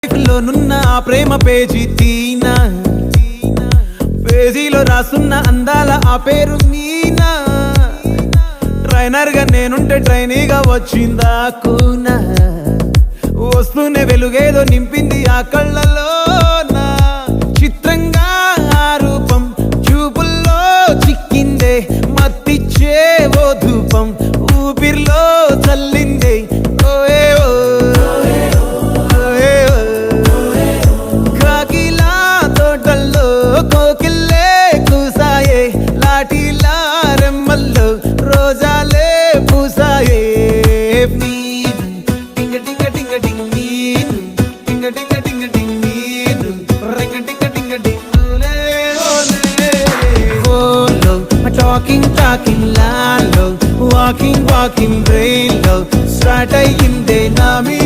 లోనున్న ఆ ప్రేమ పేజీ తీనా, పేజీలో రాసున్న అందాల ఆ పేరు మీనా. ట్రైనర్ గా నేనుంటే ట్రైనీగా వచ్చిందా కూనా, వస్తూనే వెలుగేదో నింపింది ఆ కళ్ళలోనా. చిత్రంగా ఆ రూపం చూపుల్లో చిక్కిందే, మత్తిచ్చే ఓ ధూపం ఊపిరిలో చల్లిందే. కాకిలా తోటల్లో కోకిల్లే కూసాయే, లాఠీలా రెమ్మల్లో రోజాలే పూసాయే. టింగ టింగ టింగ టింగ్ నీరు, టింగ టింగ టింగ టింగ్ నీరు, రింగ టింగ టింగ టింగులే ఓలే. ఓలో టాకింగ్ టాకింగ్ లాలో, వాకింగ్ వాకింగ్ బ్రెయిన్ లో స్టార్ట్ అయ్యిందే నా మీ